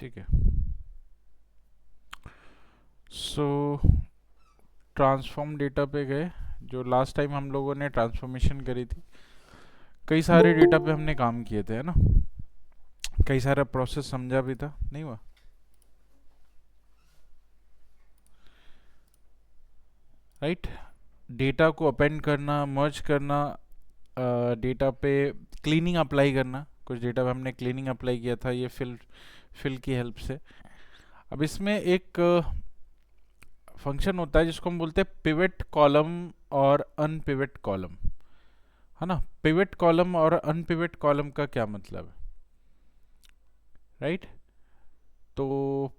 ठीक है। सो transform data पे गए। जो लास्ट टाइम हम लोगों ने ट्रांसफॉर्मेशन करी थी, कई सारे डेटा पे हमने काम किए थे, है ना। कई सारा प्रोसेस समझा भी था, नहीं हुआ? राइट। डेटा को अपेंड करना, मर्ज करना, डेटा पे क्लीनिंग अप्लाई करना। कुछ डेटा पे हमने क्लीनिंग अप्लाई किया था, ये फिल की हेल्प से। अब इसमें एक फंक्शन होता है जिसको हम बोलते हैं पिवट कॉलम और अनपिवट कॉलम, है ना। पिवट कॉलम और अनपिवट कॉलम का क्या मतलब है, राइट। तो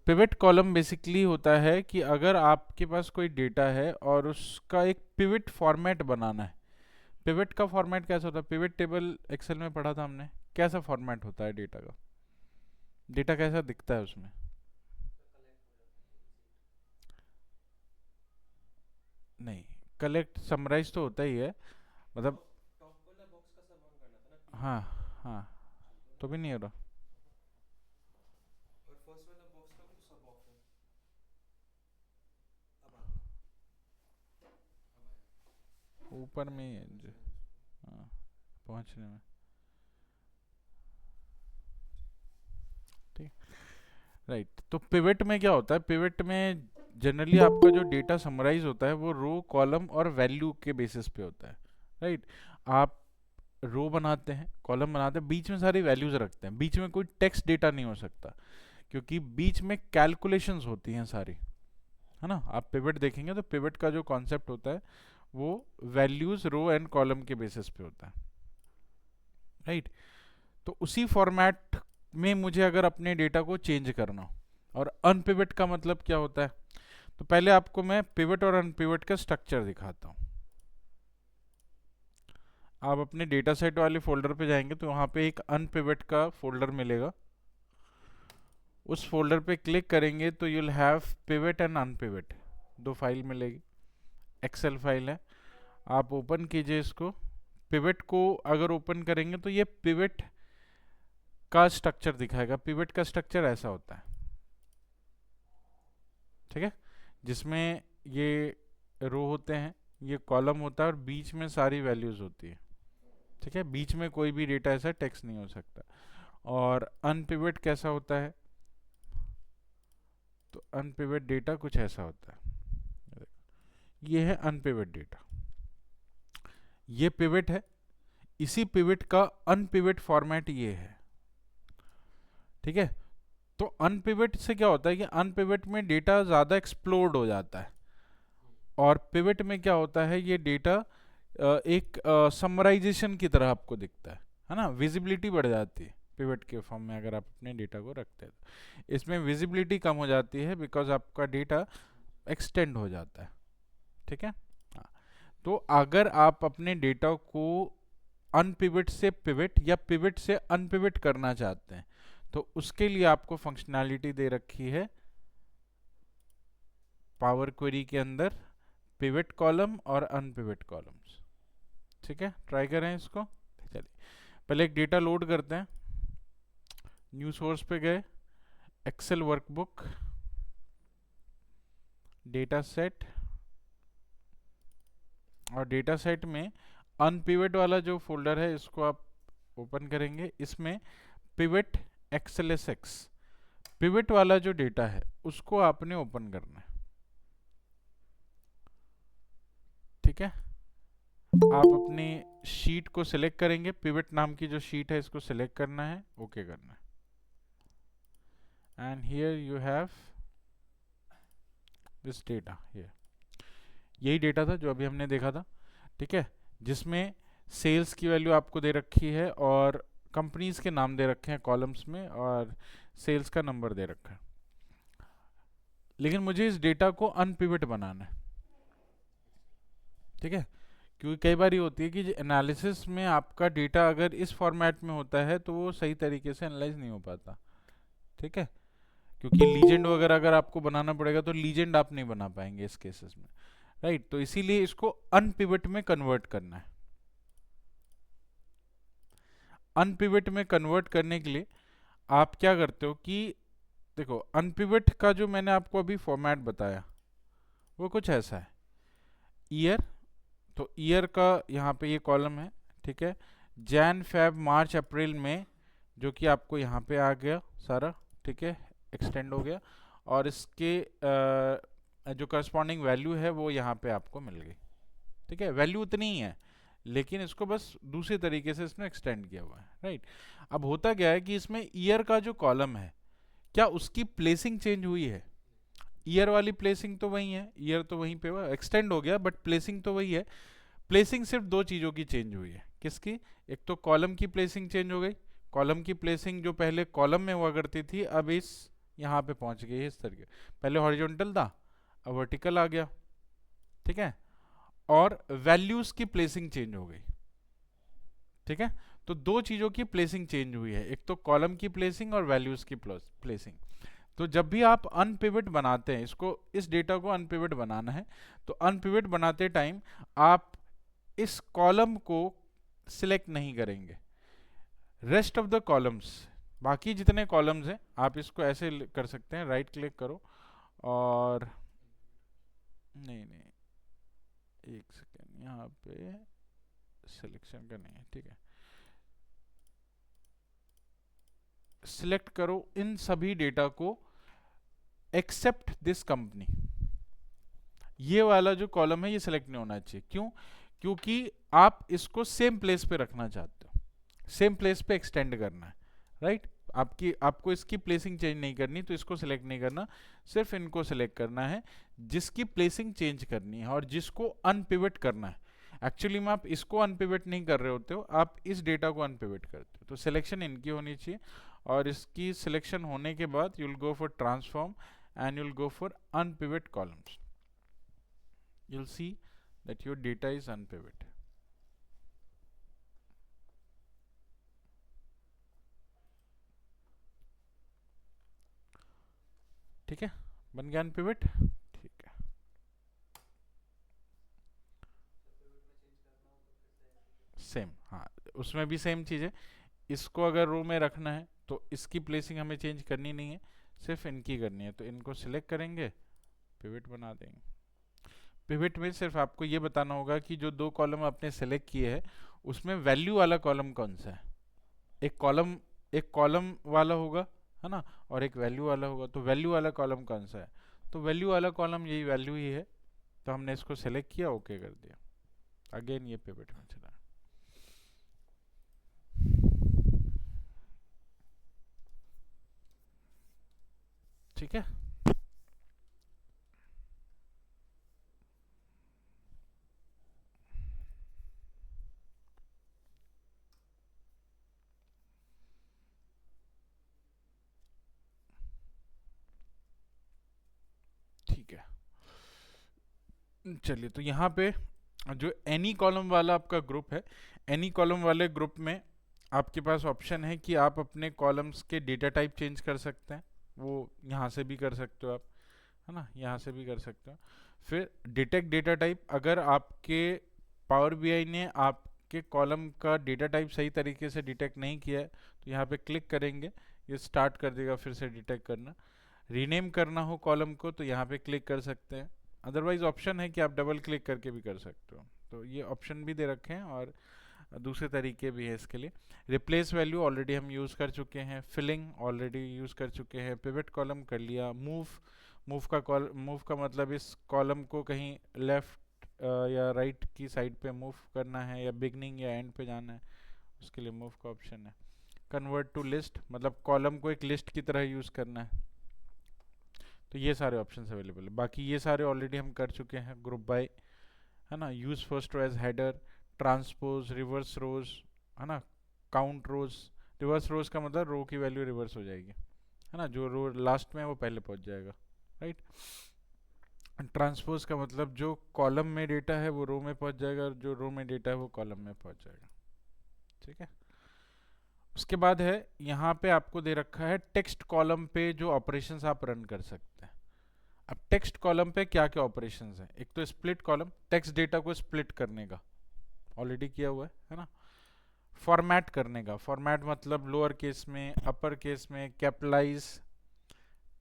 पिवट कॉलम बेसिकली होता है कि अगर आपके पास कोई डेटा है और उसका एक पिवट फॉर्मेट बनाना है। पिवट का फॉर्मेट कैसा होता है? पिवट टेबल एक्सेल में पढ़ा था हमने, कैसा फॉर्मेट होता है डेटा का? डेटा कैसा दिखता है उसमें? नहीं, कलेक्ट समराइज तो होता ही है, मतलब। हाँ, हाँ, तो भी नहीं हो रहा। ऊपर में ही है हाँ, पहुंचने में। ठीक, राइट। तो पिवट में क्या होता है? पिवट में जनरली आपका जो डेटा समराइज होता है वो रो, कॉलम और वैल्यू के बेसिस पे होता है, राइट। आप रो बनाते हैं, कॉलम बनाते हैं, बीच में सारी वैल्यूज रखते हैं, बीच में कोई टेक्स्ट डेटा नहीं हो सकता, क्योंकि बीच में कैलकुलेशंस होती हैं सारी, है ना। आप पिवट देखेंगे तो पिवट का जो कॉन्सेप्ट होता है वो वैल्यूज रो एंड कॉलम के बेसिस पे होता है, राइट। तो उसी फॉर्मेट में मुझे अगर अपने डेटा को चेंज करना हो, और अनपिवट का मतलब क्या होता है, तो पहले आपको मैं पिवट और अनपिवट का स्ट्रक्चर दिखाता हूँ। आप अपने डेटा सेट वाले फोल्डर पे जाएंगे तो वहाँ पे एक अनपिवट का फोल्डर मिलेगा। उस फोल्डर पे क्लिक करेंगे तो you'll have pivot and unpivot, दो फाइल मिलेगी। एक्सेल फाइल है, आप ओपन कीजिए इसको। पिवट को अगर ओपन करेंगे तो ये पिवट का स्ट्रक्चर दिखाएगा। पिवट का स्ट्रक्चर ऐसा होता है, ठीक है, जिसमें ये रो होते हैं, ये कॉलम होता है और बीच में सारी वैल्यूज होती है, ठीक है। बीच में कोई भी डेटा ऐसा टेक्स्ट नहीं हो सकता। और अनपिवट कैसा होता है? तो अनपिवट डेटा कुछ ऐसा होता है, ये है अनपिवट डेटा, ये पिवट है। इसी पिवट का अनपिवट फॉर्मेट ये है, ठीक है। तो अनपिवट से क्या होता है कि अनपिवट में डेटा ज़्यादा एक्सप्लोड हो जाता है, और पिवट में क्या होता है, ये डेटा एक समराइजेशन की तरह आपको दिखता है ना। विजिबिलिटी बढ़ जाती है पिवट के फॉर्म में अगर आप अपने डेटा को रखते हैं तो। इसमें विजिबिलिटी कम हो जाती है बिकॉज आपका डेटा एक्सटेंड हो जाता है, ठीक है। हाँ, तो अगर आप अपने डेटा को अनपिवट से पिवट या पिवट से अनपिवट करना चाहते हैं तो उसके लिए आपको फंक्शनैलिटी दे रखी है पावर क्वेरी के अंदर, पिवट कॉलम और अनपिवट कॉलम्स, ठीक है। ट्राई करें इसको। चलिए पहले एक डेटा लोड करते हैं। न्यू सोर्स पे गए, एक्सेल वर्कबुक, डेटा सेट, और डेटा सेट में अनपिवट वाला जो फोल्डर है इसको आप ओपन करेंगे। इसमें पिवट एक्सएलएसएक्स, पिवट वाला जो डेटा है उसको आपने ओपन करना है, ठीक है। आप अपनी शीट को सिलेक्ट करेंगे, पिवट नाम की जो शीट है इसको सिलेक्ट करना है, ओके करना है, and here you have this data. Here यही डेटा था जो अभी हमने देखा था, ठीक है, जिसमें सेल्स की वैल्यू आपको दे रखी है और कंपनीज के नाम दे रखे हैं कॉलम्स में, और सेल्स का नंबर दे रखा है। लेकिन मुझे इस डेटा को अनपिवट बनाना है, ठीक है, क्योंकि कई बार ये होती है कि एनालिसिस में आपका डेटा अगर इस फॉर्मेट में होता है तो वो सही तरीके से एनालाइज नहीं हो पाता, ठीक है। क्योंकि लीजेंड वगैरह अगर आपको बनाना पड़ेगा तो लीजेंड आप नहीं बना पाएंगे इस केसेस में, राइट। तो इसीलिए इसको अनपिवट में कन्वर्ट करना है। अनपिवट में कन्वर्ट करने के लिए आप क्या करते हो कि देखो अनपिवट का जो मैंने आपको अभी फॉर्मेट बताया वो कुछ ऐसा है। ईयर, तो ईयर का यहाँ पे ये कॉलम है, ठीक है। जैन फेब मार्च अप्रैल में, जो कि आपको यहाँ पे आ गया सारा, ठीक है, एक्सटेंड हो गया। और इसके जो करस्पॉन्डिंग वैल्यू है वो यहाँ पे आपको मिल गई, ठीक है। वैल्यू उतनी ही है, लेकिन इसको बस दूसरे तरीके से इसने एक्सटेंड किया हुआ है, राइट। अब होता क्या है कि इसमें ईयर का जो कॉलम है, क्या उसकी प्लेसिंग चेंज हुई है? ईयर वाली प्लेसिंग तो वही है, ईयर तो वहीं पे हुआ, एक्सटेंड हो गया, बट प्लेसिंग तो वही है। प्लेसिंग सिर्फ दो चीज़ों की चेंज हुई है। किसकी? एक तो कॉलम की प्लेसिंग चेंज हो गई। कॉलम की प्लेसिंग जो पहले कॉलम में हुआ करती थी, अब इस यहाँ पे पहुंच गई है इस तरीके। पहले हॉरिजॉन्टल था, अब वर्टिकल आ गया, ठीक है। और वैल्यूज की प्लेसिंग चेंज हो गई, ठीक है। तो दो चीज़ों की प्लेसिंग चेंज हुई है, एक तो कॉलम की प्लेसिंग और वैल्यूज की प्लेसिंग। तो जब भी आप अनपिवट बनाते हैं, इसको, इस डेटा को अनपिवट बनाना है, तो अनपिवट बनाते टाइम आप इस कॉलम को सिलेक्ट नहीं करेंगे। रेस्ट ऑफ द कॉलम्स, बाकी जितने कॉलम्स हैं, आप इसको ऐसे कर सकते हैं, राइट क्लिक करो और नहीं नहीं, एक सेकेंड, यहाँ पे सिलेक्शन का नहीं है, ठीक है। सिलेक्ट करो इन सभी डेटा को एक्सेप्ट दिस कंपनी। ये वाला जो कॉलम है ये सिलेक्ट नहीं होना चाहिए। क्यों? क्योंकि आप इसको सेम प्लेस पे रखना चाहते हो, सेम प्लेस पे एक्सटेंड करना है, राइट। आपको इसकी प्लेसिंग चेंज नहीं करनी, तो इसको सिलेक्ट नहीं करना, सिर्फ इनको सिलेक्ट करना है जिसकी प्लेसिंग चेंज करनी है और जिसको अनपिवट करना है। एक्चुअली में आप इसको अनपिवट नहीं कर रहे होते हो, आप इस डेटा को अनपिवट करते हो। तो सिलेक्शन इनकी होनी चाहिए, और इसकी सिलेक्शन होने के बाद you will go for transform and you'll go for unpivot columns. You'll see that your data is unpivot. ठीक है, बन गया अनपिवट, ठीक है। सेम, हाँ, उसमें भी सेम चीज़ है। इसको अगर रो में रखना है तो इसकी प्लेसिंग हमें चेंज करनी नहीं है, सिर्फ इनकी करनी है। तो इनको सिलेक्ट करेंगे, पिवट बना देंगे। पिवट में सिर्फ आपको ये बताना होगा कि जो दो कॉलम आपने सेलेक्ट किए हैं उसमें वैल्यू वाला कॉलम कौन सा है। एक कॉलम वाला होगा, है ना, और एक वैल्यू वाला होगा। तो वैल्यू वाला कॉलम कौन सा है? तो वैल्यू वाला कॉलम यही वैल्यू ही है, तो हमने इसको सेलेक्ट किया, ओके कर दिया। अगेन ये पिवट में चला, ठीक है। ठीक है, चलिए, तो यहाँ पे जो एनी कॉलम वाला आपका ग्रुप है, एनी कॉलम वाले ग्रुप में आपके पास ऑप्शन है कि आप अपने कॉलम्स के डेटा टाइप चेंज कर सकते हैं। वो यहाँ से भी कर सकते हो आप, है ना, यहाँ से भी कर सकते हो। फिर डिटेक्ट डेटा टाइप, अगर आपके पावर बीआई ने आपके कॉलम का डेटा टाइप सही तरीके से डिटेक्ट नहीं किया है, तो यहाँ पे क्लिक करेंगे, ये स्टार्ट कर देगा फिर से डिटेक्ट करना। रीनेम करना हो कॉलम को तो यहाँ पे क्लिक कर सकते हैं, अदरवाइज ऑप्शन है कि आप डबल क्लिक करके भी कर सकते हो। तो ये ऑप्शन भी दे रखे हैं, और दूसरे तरीके भी है इसके लिए। रिप्लेस वैल्यू ऑलरेडी हम यूज़ कर चुके हैं, फिलिंग ऑलरेडी यूज़ कर चुके हैं, पिवट कॉलम कर लिया। मूव का मतलब इस कॉलम को कहीं लेफ्ट या राइट की साइड पे मूव करना है, या बिगनिंग या एंड पे जाना है, उसके लिए मूव का ऑप्शन है। कन्वर्ट टू लिस्ट, मतलब कॉलम को एक लिस्ट की तरह यूज़ करना है। तो ये सारे ऑप्शंस अवेलेबल है। बाकी ये सारे ऑलरेडी हम कर चुके हैं। ग्रुप बाय, है ना, use first row as header, transpose, reverse rows, है ना, काउंट रोज। रिवर्स रोज का मतलब रो की वैल्यू रिवर्स हो जाएगी, है ना, जो रो लास्ट में है वो पहले पहुंच जाएगा, राइट। ट्रांसपोज का मतलब जो कॉलम में डेटा है वो रो में पहुंच जाएगा, और जो रो में डेटा है वो कॉलम में पहुंच जाएगा, ठीक है। उसके बाद है, यहाँ पे आपको दे रखा है टेक्स्ट कॉलम पे जो ऑपरेशंस आप रन कर सकते हैं। अब टेक्स्ट कॉलम पे क्या क्या ऑपरेशंस हैं? एक तो स्प्लिट कॉलम, टेक्स्ट डेटा को स्प्लिट करने का, ऑलरेडी किया हुआ है ना। फॉर्मेट करने का, फॉर्मेट मतलब लोअर केस में, अपर केस में, capitalize,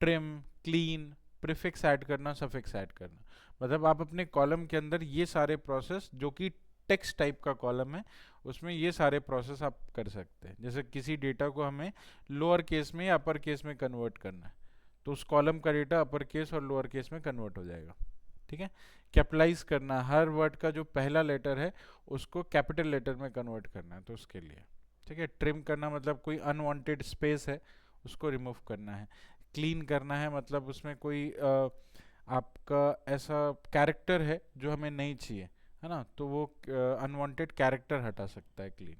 trim, clean, prefix add करना, सफिक्स ऐड करना। मतलब आप अपने कॉलम के अंदर ये सारे प्रोसेस, जो कि टेक्स्ट टाइप का कॉलम है, उसमें ये सारे प्रोसेस आप कर सकते हैं। जैसे किसी डेटा को हमें लोअर केस में या अपर केस में कन्वर्ट करना है, तो उस कॉलम का डेटा अपर केस और लोअर केस में कन्वर्ट हो जाएगा। ठीक है। कैपिटलाइज करना, हर वर्ड का जो पहला लेटर है उसको कैपिटल लेटर में कन्वर्ट करना है, तो उसके लिए। ठीक है। ट्रिम करना मतलब कोई अनवांटेड स्पेस है उसको रिमूव करना है। क्लीन करना है मतलब उसमें कोई आपका ऐसा कैरेक्टर है जो हमें नहीं चाहिए, है ना, तो वो अनवांटेड कैरेक्टर हटा सकता है क्लीन।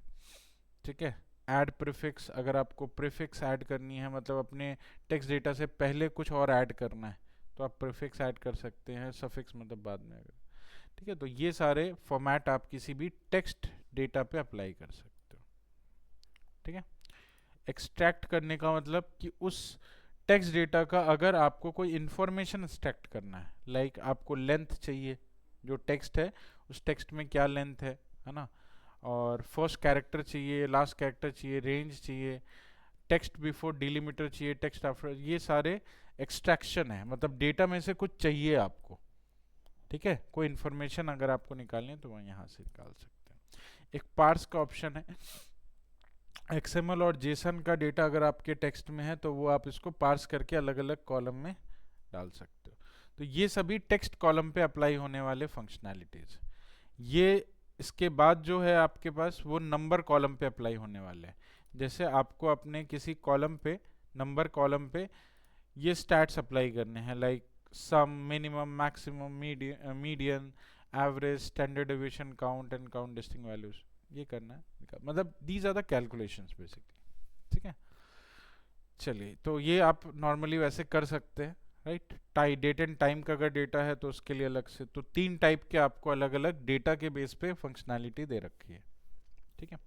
ठीक है। ऐड प्रीफिक्स, अगर आपको प्रीफिक्स ऐड करनी है, मतलब अपने टेक्स्ट डेटा से पहले कुछ और ऐड करना है, तो आप प्रीफिक्स ऐड कर सकते हैं। सफिक्स मतलब बाद में अगर। ठीक है। तो ये सारे फॉर्मेट आप किसी भी टेक्स्ट डेटा पे अप्लाई कर सकते हो। ठीक है। एक्सट्रैक्ट करने का मतलब कि उस टेक्स्ट डेटा का अगर आपको कोई इंफॉर्मेशन एक्सट्रैक्ट करना है, लाइक आपको लेंथ चाहिए, जो टेक्स्ट है उस टेक्स्ट में क्या लेंथ है ना, और फर्स्ट कैरेक्टर चाहिए, लास्ट कैरेक्टर चाहिए, रेंज चाहिए, टेक्स्ट बिफोर डिलीमीटर चाहिए, टेक्स्ट आफ्टर, ये सारे एक्सट्रैक्शन है। मतलब डेटा में से कुछ चाहिए आपको। ठीक है। कोई इन्फॉर्मेशन अगर आपको निकालनी है तो वह यहाँ से निकाल सकते हैं। एक पार्स का ऑप्शन है। XML और जेसन का डेटा अगर आपके टेक्स्ट में है तो वो आप इसको पार्स करके अलग अलग कॉलम में डाल सकते हो। तो ये सभी टेक्स्ट कॉलम पे अप्लाई होने वाले फंक्शनैलिटीज। ये इसके बाद जो है आपके पास वो नंबर कॉलम पे अप्लाई होने वाले हैं। जैसे आपको अपने किसी कॉलम पे, नंबर कॉलम पे ये स्टैट्स अप्लाई करने हैं, like sum, minimum, maximum, median, average, standard deviation, count and count distinct values, ये करना है। मतलब these are the calculations basically. ठीक है। चलिए, तो ये आप नॉर्मली वैसे कर सकते हैं, राइट। डेट एंड टाइम का अगर डेटा है तो उसके लिए अलग से। तो 3 टाइप के आपको अलग अलग डेटा के बेस पे फंक्शनैलिटी दे रखी है। ठीक है।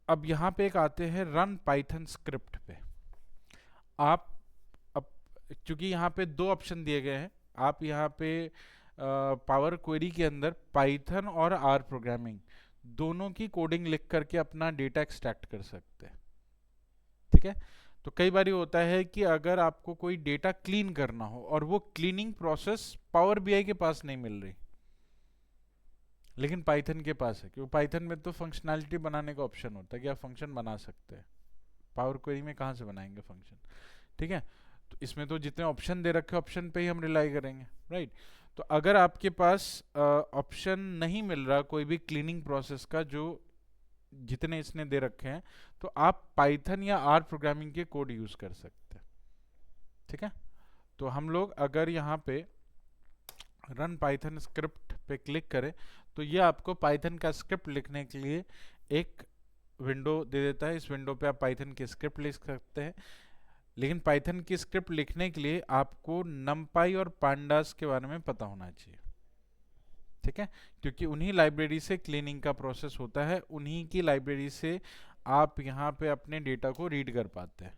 अब यहाँ पे एक आते हैं रन पाइथन स्क्रिप्ट पे। आप अब चूंकि यहाँ पे 2 ऑप्शन दिए गए हैं, आप यहाँ पे पावर क्वेरी के अंदर पाइथन और आर प्रोग्रामिंग दोनों की कोडिंग लिख करके अपना डेटा एक्सट्रैक्ट कर सकते हैं। ठीक है। तो कई बार होता है कि अगर आपको कोई डेटा क्लीन करना हो और वो क्लीनिंग प्रोसेस पावर बीआई के पास नहीं मिल रही, लेकिन पाइथन के पास है, क्योंकि पाइथन में तो फंक्शनैलिटी बनाने का ऑप्शन होता है कि आप फंक्शन बना सकते हैं। पावर क्वेरी में कहाँ से बनाएंगे फंक्शन। ठीक है। तो इसमें तो जितने ऑप्शन दे रखे ऑप्शन पे ही हम रिलाई करेंगे, राइट। तो अगर आपके पास ऑप्शन नहीं मिल रहा कोई भी क्लीनिंग प्रोसेस का जो जितने इसने दे रखे हैं, तो आप पाइथन या आर प्रोग्रामिंग के कोड यूज कर सकते हैं। ठीक है। तो हम लोग अगर यहाँ पे रन पाइथन स्क्रिप्ट पे क्लिक करें तो ये आपको पाइथन का स्क्रिप्ट लिखने के लिए एक विंडो दे देता है। इस विंडो पे आप पाइथन की स्क्रिप्ट लिख सकते हैं, लेकिन पाइथन की स्क्रिप्ट लिखने के लिए आपको नमपाई और पांडास के बारे में पता होना चाहिए। ठीक है। क्योंकि उन्हीं लाइब्रेरी से क्लीनिंग का प्रोसेस होता है, उन्हीं की लाइब्रेरी से आप यहाँ पे अपने डेटा को रीड कर पाते हैं,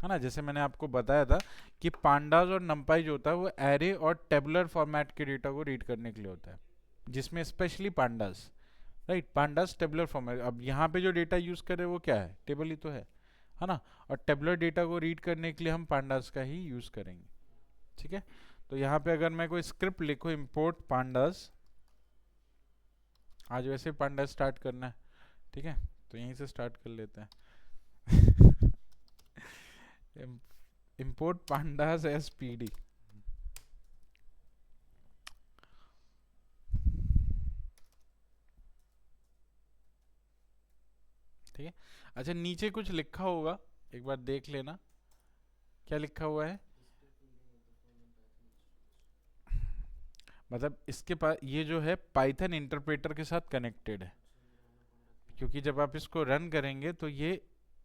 है ना। जैसे मैंने आपको बताया था कि पांडास और नमपाई जो होता है वो एरे और टेबुलर फॉर्मेट के डेटा को रीड करने के लिए होता है, जिसमें specially pandas, right. Pandas tabular format. अब यहाँ पे जो डेटा यूज कर रहे हैं वो क्या है, टेबल ही तो है ना। और टेबुलर डेटा को रीड करने के लिए हम पांडास का ही यूज करेंगे। ठीक है। तो यहाँ पे अगर मैं कोई स्क्रिप्ट लिखूँ, इम्पोर्ट पांडास, आज वैसे पांडास स्टार्ट करना है, ठीक है, तो यहीं से स्टार्ट कर लेते हैं। Import pandas S PD. ठीक है। अच्छा, नीचे कुछ लिखा होगा, एक बार देख लेना क्या लिखा हुआ है। मतलब इसके पास ये जो है पाइथन इंटरप्रेटर के साथ कनेक्टेड है, क्योंकि जब आप इसको रन करेंगे तो ये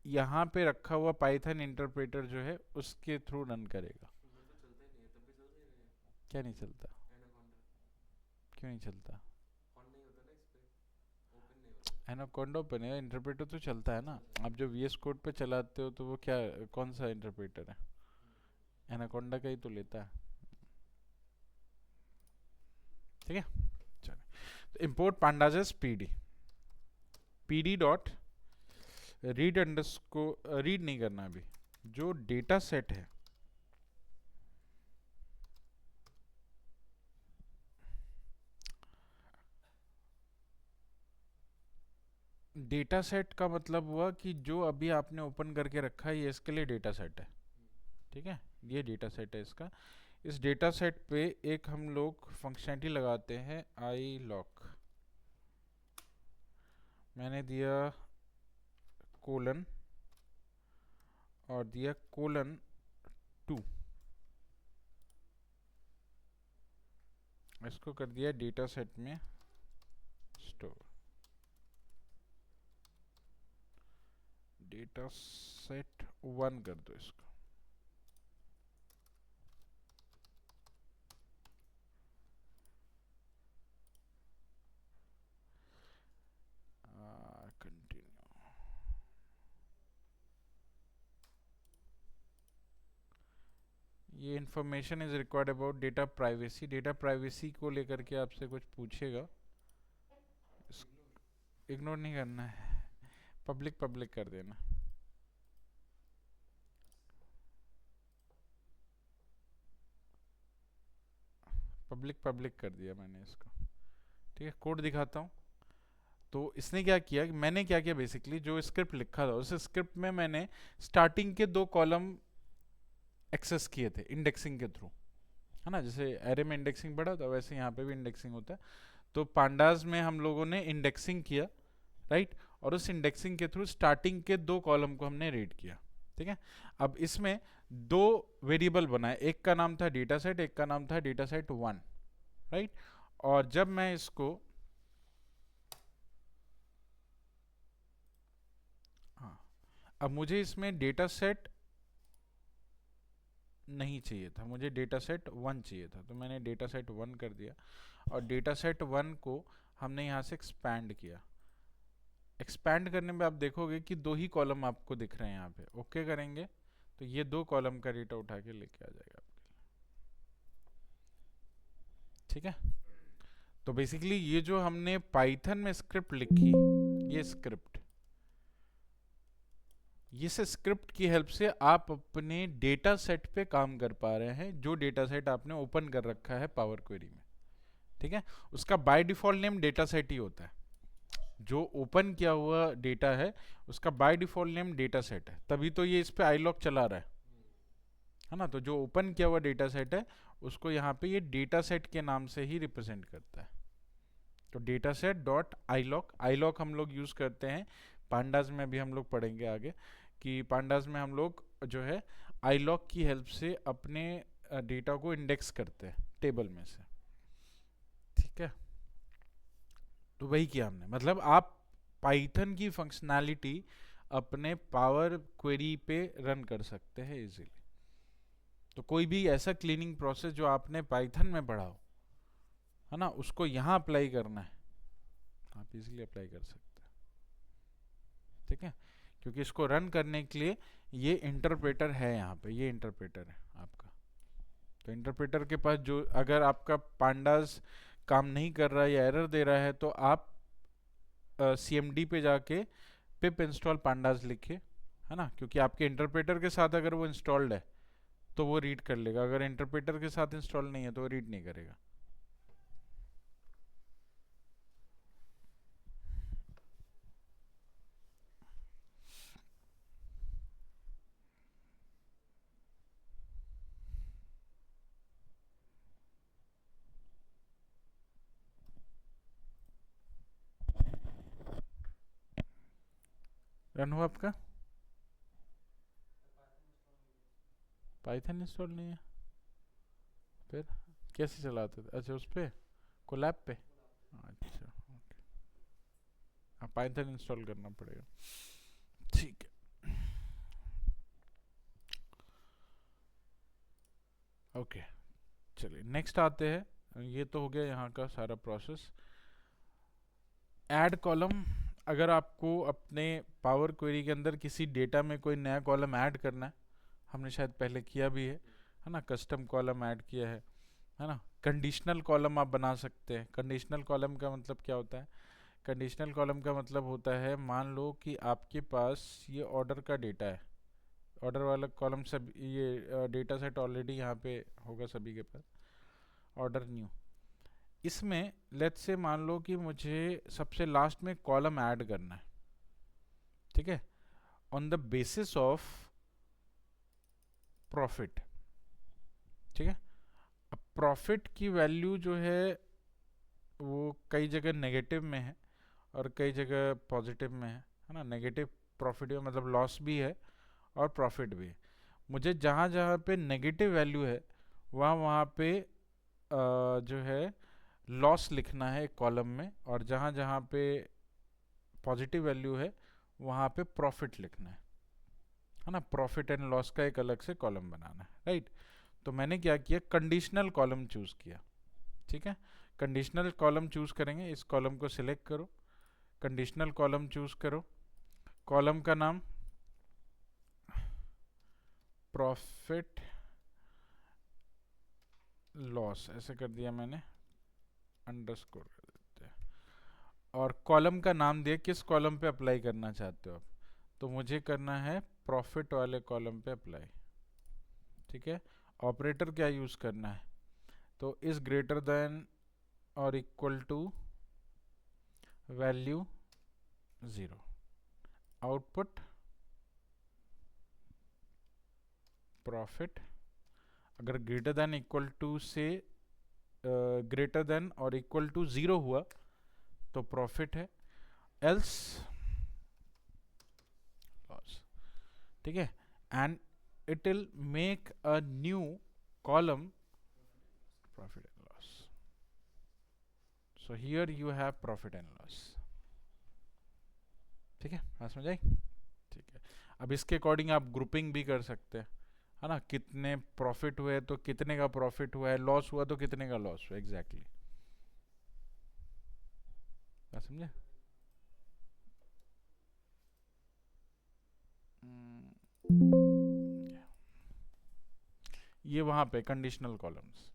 यहाँ पे रखा हुआ पाइथन इंटरप्रेटर जो है उसके थ्रू रन करेगा। क्या नहीं चलता, क्यों नहीं चलता? एनाकोंडा ओपन है, इंटरप्रेटर तो चलता है ना। आप जो वीएस कोड पे चलाते हो तो वो क्या, कौन सा इंटरप्रेटर है? एनाकोंडा का ही तो लेता है। ठीक है। चलिए, तो import pandas as PD dot read underscore, read नहीं करना अभी, जो डेटा सेट है, डेटा सेट का मतलब हुआ कि जो अभी आपने ओपन करके रखा है ये इसके लिए डेटा सेट है, ठीक है, ये डेटा सेट है इसका। इस डेटा सेट पे एक हम लोग फंक्शनैलिटी लगाते हैं आई लॉक, मैंने दिया कोलन और दिया कोलन 2, इसको कर दिया डेटा सेट में स्टोर, डेटा सेट 1 कर दो इसको। कंटिन्यू, ये information is required about data privacy, data privacy को लेकर के आपसे कुछ पूछेगा, इग्नोर नहीं करना है, पब्लिक पब्लिक कर देना। पब्लिक पब्लिक कर दिया मैंने इसको, ठीक है। कोड दिखाता हूँ। तो इसने क्या किया, मैंने क्या किया, बेसिकली जो स्क्रिप्ट लिखा था उस स्क्रिप्ट में मैंने स्टार्टिंग के 2 कॉलम एक्सेस किए थे इंडेक्सिंग के थ्रू, है ना, जैसे एरे में इंडेक्सिंग बढ़ा था वैसे यहाँ पे भी इंडेक्सिंग होता है। तो पांडास में हम लोगों ने इंडेक्सिंग किया, राइट, और उस इंडेक्सिंग के थ्रू स्टार्टिंग के 2 कॉलम को हमने रीड किया, ठीक है। अब इसमें 2 वेरिएबल बनाए, एक का नाम था डेटा सेट, एक का नाम था डेटा सेट 1, राइट। और जब मैं इसको, हाँ, अब मुझे इसमें डेटा सेट नहीं चाहिए था, मुझे डेटा सेट 1 चाहिए था, तो मैंने डेटा सेट 1 कर दिया और डेटा सेट 1 को हमने यहाँ से एक्सपैंड किया। एक्सपैंड करने में आप देखोगे कि 2 ही कॉलम आपको दिख रहे हैं यहाँ पे, ओके करेंगे तो ये 2 कॉलम का डेटा उठा के लेके आ जाएगा आपके लिए, ठीक है। तो बेसिकली ये जो हमने पाइथन में स्क्रिप्ट लिखी, ये स्क्रिप्ट, इस स्क्रिप्ट की हेल्प से आप अपने डेटा सेट पे काम कर पा रहे हैं, जो डेटा सेट आपने ओपन कर रखा है पावर क्वेरी में, ठीक है। उसका by default name data set ही होता है, जो ओपन किया हुआ डेटा है उसका by default name data set है, तभी तो ये इस पे आई लॉक चला रहा है ना। तो जो ओपन किया हुआ डेटा सेट है उसको यहाँ पे ये डेटा सेट के नाम से ही रिप्रेजेंट करता है। तो data set dot I lock हम लोग यूज करते हैं पांडास में, भी हम लोग पढ़ेंगे आगे कि पांडास में हम लोग जो है आई लॉक की हेल्प से अपने डेटा को इंडेक्स करते हैं टेबल में से, ठीक है। तो वही किया हमने, मतलब आप पाइथन की फंक्शनैलिटी अपने पावर क्वेरी पे रन कर सकते हैं इजीली। तो कोई भी ऐसा क्लीनिंग प्रोसेस जो आपने पाइथन में पढ़ा हो, है ना, उसको यहाँ अप्लाई करना है, आप इजीली अप्लाई कर सकते हैं, ठीक है। क्योंकि इसको रन करने के लिए ये इंटरप्रेटर है, यहाँ पे ये इंटरप्रेटर है आपका। तो इंटरप्रेटर के पास जो, अगर आपका पांडास काम नहीं कर रहा है या एरर दे रहा है तो आप CMD पे जाके पिप इंस्टॉल पांडास लिखिए, है ना, क्योंकि आपके इंटरप्रेटर के साथ अगर वो इंस्टॉल्ड है तो वो रीड कर लेगा, अगर इंटरप्रेटर के साथ इंस्टॉल नहीं है तो वो रीड नहीं करेगा। रन हुआ आपका? पाइथन इंस्टॉल नहीं है, फिर कैसे चलाते थे? अच्छा, उस पे कोलैब पे, अच्छा ओके, हाँ पाइथन इंस्टॉल करना पड़ेगा, ठीक है, ओके। चलिए नेक्स्ट आते हैं, ये तो हो गया यहाँ का सारा प्रोसेस। ऐड कॉलम, अगर आपको अपने पावर क्वेरी के अंदर किसी डेटा में कोई नया कॉलम ऐड करना है, हमने शायद पहले किया भी है ना, कस्टम कॉलम ऐड किया है ना। कंडीशनल कॉलम आप बना सकते हैं। कंडीशनल कॉलम का मतलब क्या होता है? कंडीशनल कॉलम का मतलब होता है, मान लो कि आपके पास ये ऑर्डर का डेटा है, ऑर्डर वाला कॉलम सब ये डेटा सेट ऑलरेडी यहाँ पे होगा सभी के पास। ऑर्डर न्यू, इसमें लेट्स से मान लो कि मुझे सबसे लास्ट में कॉलम ऐड करना है, ठीक है, on the basis of profit, ठीक है। अब प्रॉफिट की वैल्यू जो है वो कई जगह नेगेटिव में है और कई जगह पॉजिटिव में है ना। नेगेटिव प्रॉफिट मतलब लॉस भी है और प्रॉफिट भी है। मुझे जहाँ जहाँ पे नेगेटिव वैल्यू है वहाँ वहाँ पे जो है लॉस लिखना है एक कॉलम में, और जहाँ जहाँ पे पॉजिटिव वैल्यू है वहाँ पे प्रॉफिट लिखना है ना। प्रॉफिट एंड लॉस का एक अलग से कॉलम बनाना है, राइट। तो मैंने क्या किया, कंडीशनल कॉलम चूज किया, ठीक है। कंडीशनल कॉलम चूज करेंगे, इस कॉलम को सिलेक्ट करो, कंडीशनल कॉलम चूज करो, कॉलम का नाम प्रॉफिट लॉस ऐसे कर दिया मैंने, अंडरस्कोर कर देते हैं, और कॉलम का नाम दिया किस कॉलम पे अप्लाई करना चाहते हो आप। तो मुझे करना है प्रॉफिट वाले कॉलम पे अप्लाई, ठीक है। ऑपरेटर क्या यूज करना है, तो इज ग्रेटर देन और equal to value 0, output profit. अगर ग्रेटर देन इक्वल टू से ग्रेटर देन और इक्वल टू 0 हुआ तो प्रॉफिट है, एल्स लॉस, ठीक है। And it will make a new column profit and loss. So here you have profit and loss, ठीक है, बात समझ आई, ठीक है। अब इसके अकॉर्डिंग आप ग्रुपिंग भी कर सकते हैं, है ना। कितने प्रॉफिट हुए तो कितने का प्रॉफिट हुआ है, लॉस हुआ तो कितने का लॉस हुआ, एग्जैक्टली, बात समझे। ये वहां पे कंडीशनल कॉलम्स,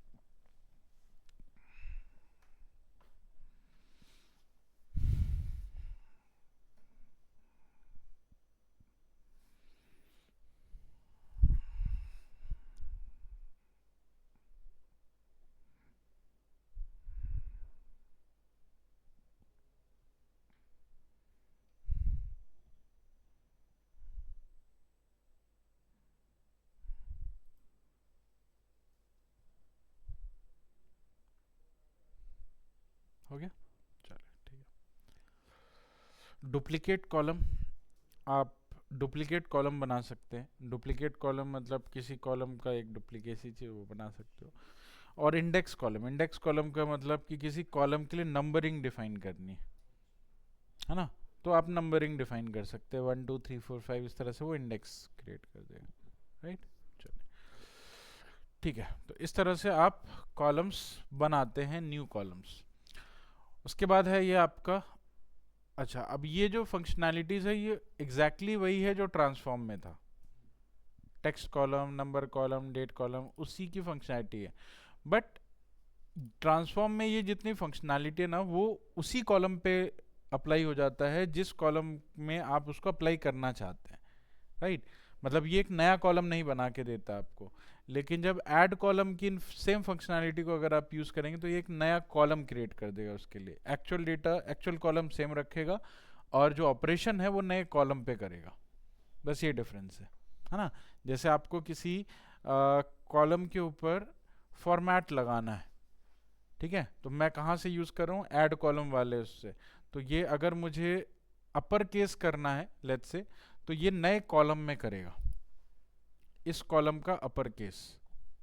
हो गया, चलो ठीक है। डुप्लीकेट कॉलम, आप डुप्लीकेट कॉलम बना सकते हैं। डुप्लीकेट कॉलम मतलब किसी कॉलम का एक डुप्लीकेसी चाहिए वो बना सकते हो। और इंडेक्स कॉलम, इंडेक्स कॉलम का मतलब कि किसी कॉलम के लिए नंबरिंग डिफाइन करनी है ना। तो आप नंबरिंग डिफाइन कर सकते हैं 1 2 3 4 5 इस तरह से वो इंडेक्स क्रिएट कर देगा, राइट। चलिए ठीक है, तो इस तरह से आप कॉलम्स बनाते हैं, न्यू कॉलम्स। उसके बाद है ये आपका, अच्छा अब ये जो फंक्शनैलिटीज है ये एग्जैक्टली वही है जो ट्रांसफॉर्म में था। Text column, number column, date column, उसी की फंक्शनैलिटी है। बट ट्रांसफॉर्म में ये जितनी फंक्शनैलिटी है ना वो उसी कॉलम पे अप्लाई हो जाता है जिस कॉलम में आप उसको अप्लाई करना चाहते हैं, राइट। मतलब ये एक नया कॉलम नहीं बना के देता आपको, लेकिन जब ऐड कॉलम की सेम फंक्शनैलिटी को अगर आप यूज करेंगे तो ये एक नया कॉलम क्रिएट कर देगा उसके लिए। Actual data, actual column same रखेगा और जो ऑपरेशन है वो नए कॉलम पे करेगा, बस ये डिफरेंस है ना। जैसे आपको किसी कॉलम के ऊपर फॉर्मेट लगाना है, ठीक है, तो मैं कहाँ से यूज कर रहा हूँ, ऐड कॉलम वाले उससे। तो ये अगर मुझे अपर केस करना है लेट्स से, तो ये नए कॉलम में करेगा, इस कॉलम का अपर केस।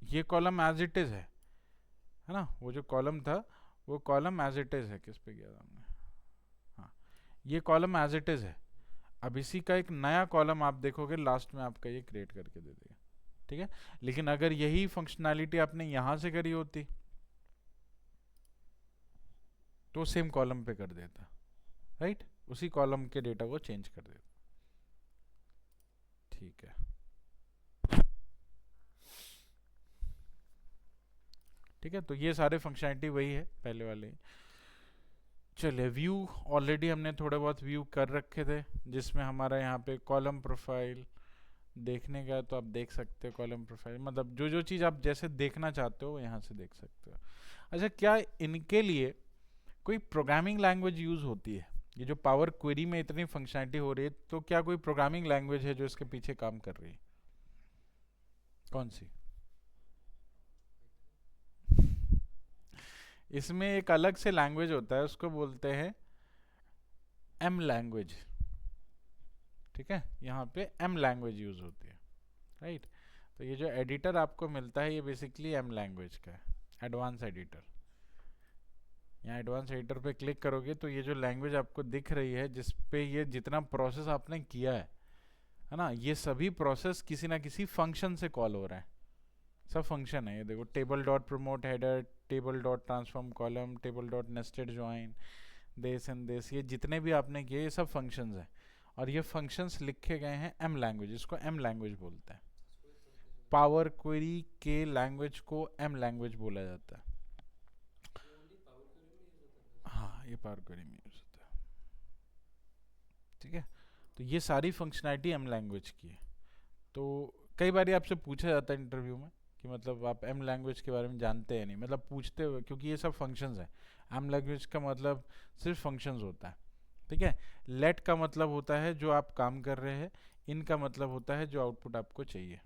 ये कॉलम एज इट इज है ना, वो जो कॉलम था वो कॉलम एज इट इज है। किस पे गया था हमने, हाँ, ये कॉलम एज इट इज है। अब इसी का एक नया कॉलम आप देखोगे लास्ट में आपका ये क्रिएट करके दे देगा, ठीक है। लेकिन अगर यही फंक्शनैलिटी आपने यहां से करी होती तो सेम कॉलम पे कर देता, राइट, उसी कॉलम के डेटा को चेंज कर देता, ठीक है। ठीक है, तो ये सारे फंक्शनैलिटी वही है पहले वाले। चलिए व्यू, ऑलरेडी हमने थोड़े बहुत व्यू कर रखे थे जिसमें हमारा यहाँ पे कॉलम प्रोफाइल, देखने का तो आप देख सकते हो कॉलम प्रोफाइल, मतलब जो जो चीज़ आप जैसे देखना चाहते हो वो यहाँ से देख सकते हो। अच्छा, क्या इनके लिए कोई प्रोग्रामिंग लैंग्वेज यूज़ होती है? ये जो पावर क्वेरी में इतनी फंक्शनैलिटी हो रही है, तो क्या कोई प्रोग्रामिंग लैंग्वेज है जो इसके पीछे काम कर रही है? कौन सी? इसमें एक अलग से लैंग्वेज होता है, उसको बोलते हैं एम लैंग्वेज। ठीक है, यहाँ पे एम लैंग्वेज यूज होती है, राइट। तो ये जो एडिटर आपको मिलता है ये बेसिकली एम लैंग्वेज का है, एडवांस एडिटर। यहाँ एडवांस एडिटर पे क्लिक करोगे तो ये जो लैंग्वेज आपको दिख रही है, जिस पे ये जितना प्रोसेस आपने किया है ना, ये सभी प्रोसेस किसी ना किसी फंक्शन से कॉल हो रहा है। सब फंक्शन है, ये देखो, table dot promote header, table dot transform column, table dot nested join, this and this, ये जितने भी आपने किए ये सब फंक्शंस हैं। और ये फंक्शंस लिखे गए हैं एम लैंग्वेज, इसको एम लैंग्वेज बोलते हैं। पावर क्वेरी के लैंग्वेज को एम लैंग्वेज बोला जाता है। हाँ, ये पावर क्वेरी में यूज होता है। ठीक है, तो ये सारी फंक्शनैलिटी एम लैंग्वेज की है। तो कई बार आपसे पूछा जाता है इंटरव्यू में कि मतलब आप एम लैंग्वेज के बारे में जानते हैं नहीं, मतलब पूछते हुए, क्योंकि ये सब फंक्शंस हैं। एम लैंग्वेज का मतलब सिर्फ फंक्शंस होता है। ठीक है, लेट का मतलब होता है जो आप काम कर रहे हैं, इन का मतलब होता है जो आउटपुट आपको चाहिए।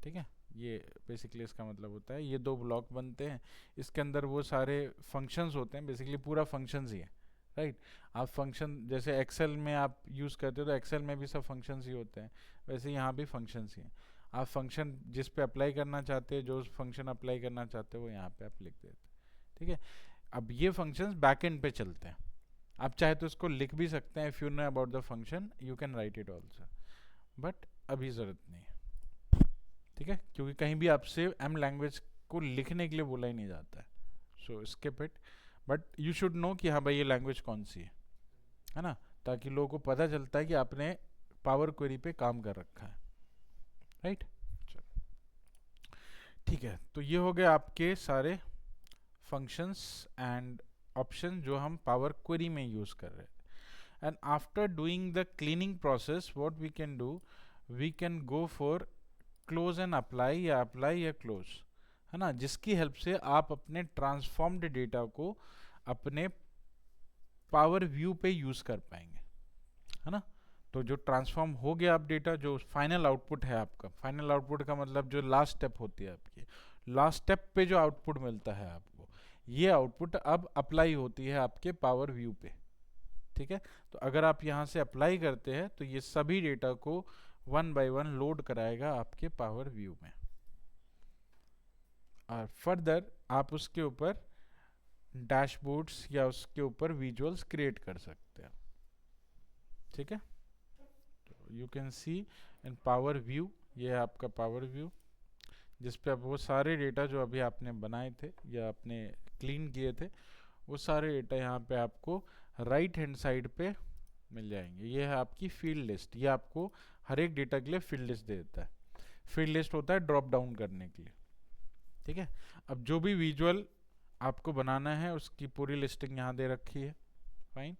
ठीक है, ये बेसिकली इसका मतलब होता है। ये दो ब्लॉक बनते हैं, इसके अंदर वो सारे फंक्शंस होते हैं, बेसिकली पूरा फंक्शंस ही है, राइट। आप फंक्शन जैसे एक्सेल में आप यूज़ करते हो तो एक्सेल में भी सब फंक्शंस ही होते हैं, वैसे यहाँ भी फंक्शंस ही हैं। आप फंक्शन जिस पे अप्लाई करना चाहते हैं, जो फंक्शन अप्लाई करना चाहते हो वो यहाँ पे आप लिख देते हैं। ठीक है, अब ये फंक्शंस बैकएंड पे चलते हैं। आप चाहे तो इसको लिख भी सकते हैं, if you know about the function you can write it also, but अभी ज़रूरत नहीं है। ठीक है, क्योंकि कहीं भी आपसे एम लैंग्वेज को लिखने के लिए बोला ही नहीं जाता है, so skip it. But you should know कि हाँ भाई ये लैंग्वेज कौन सी है ना, ताकि लोगों को पता चलता है कि आपने पावर क्वेरी पे काम कर रखा है, राइट। ठीक है, तो ये हो गए आपके सारे फंक्शंस एंड ऑप्शन जो हम पावर क्वेरी में यूज़ कर रहे हैं। And after doing the cleaning process what we can do, we can go for close and apply, या अप्लाई या क्लोज, है ना, जिसकी हेल्प से आप अपने ट्रांसफॉर्म्ड डेटा को अपने पावर व्यू पे यूज कर पाएंगे, है ना। तो जो ट्रांसफॉर्म हो गया आप डेटा, जो फाइनल आउटपुट है आपका, फाइनल आउटपुट का मतलब जो लास्ट स्टेप होती है आपकी, लास्ट स्टेप पे जो आउटपुट मिलता है आपको, ये आउटपुट अब अप्लाई होती है आपके पावर व्यू पे। ठीक है, तो अगर आप यहाँ से अप्लाई करते हैं तो ये सभी डेटा को वन बाय वन लोड कराएगा आपके पावर व्यू में, और फर्दर आप उसके ऊपर डैशबोर्ड्स या उसके ऊपर विजुअल्स क्रिएट कर सकते हैं। ठीक है, तो you can see in power view, ये है आपका पावर व्यू, जिस पे अब वो सारे डेटा जो अभी आपने बनाए थे या आपने क्लीन किए थे, वो सारे डेटा यहाँ पे आपको राइट हैंड साइड पे मिल जाएंगे। ये है आपकी फील्ड लिस्ट, ये आपको हर एक डेटा के लिए फील्ड लिस्ट दे देता है। फील्ड लिस्ट होता है ड्रॉप डाउन करने के लिए। ठीक है, अब जो भी विजुअल आपको बनाना है उसकी पूरी लिस्टिंग यहाँ दे रखी है, फाइन।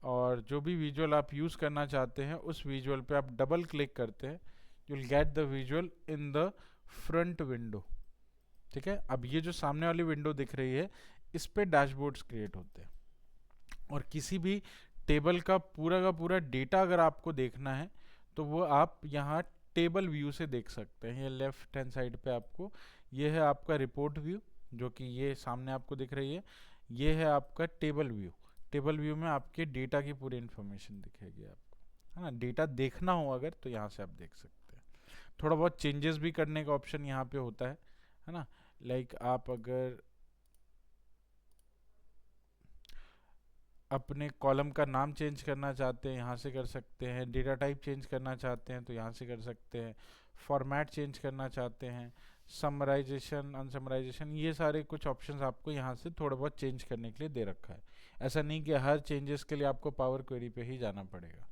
और जो भी विजुअल आप यूज़ करना चाहते हैं उस विजुअल पे आप डबल क्लिक करते हैं, you will get the visual in the front window. ठीक है, अब ये जो सामने वाली विंडो दिख रही है, इस पे डैशबोर्ड्स क्रिएट होते हैं, और किसी भी टेबल का पूरा डेटा अगर आपको देखना है तो वो आप यहाँ टेबल व्यू से देख सकते हैं। ये लेफ्ट हैंड साइड पे आपको, ये है आपका रिपोर्ट व्यू जो कि ये सामने आपको दिख रही है, ये है आपका टेबल व्यू। टेबल व्यू में आपके डेटा की पूरी इन्फॉर्मेशन दिखेगी आपको, है ना। डेटा देखना हो अगर तो यहाँ से आप देख सकते हैं। थोड़ा बहुत चेंजेस भी करने का ऑप्शन यहाँ पे होता है ना। लाइक आप अगर अपने कॉलम का नाम चेंज करना चाहते हैं यहाँ से कर सकते हैं, डेटा टाइप चेंज करना चाहते हैं तो यहाँ से कर सकते हैं, फॉर्मेट चेंज करना चाहते हैं, समराइजेशन, अनसमराइजेशन, ये सारे कुछ ऑप्शंस आपको यहाँ से थोड़ा बहुत चेंज करने के लिए दे रखा है। ऐसा नहीं कि हर चेंजेस के लिए आपको पावर क्वेरी पे ही जाना पड़ेगा,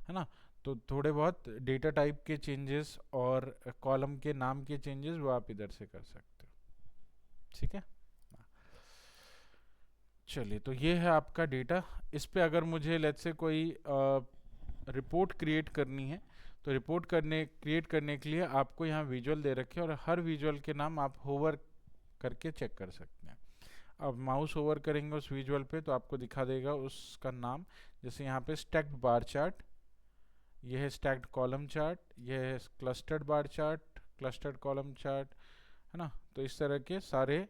है ना। तो थोड़े बहुत डेटा टाइप के चेंजेस और कॉलम के नाम के चेंजेस वो आप इधर से कर सकते हो। ठीक है, चलिए, तो ये है आपका डेटा। इस पे अगर मुझे लेट्स से कोई रिपोर्ट क्रिएट करनी है तो रिपोर्ट क्रिएट करने के लिए आपको यहाँ विजुअल दे रखे हैं और हर विजुअल के नाम आप होवर करके चेक कर सकते हैं। अब माउस ओवर करेंगे उस विजुअल पे तो आपको दिखा देगा उसका नाम। जैसे यहाँ पे स्टैक्ड बार चार्ट, यह है स्टैक्ड कॉलम चार्ट, यह है clustered bar chart, clustered column chart, है ना। तो इस तरह के सारे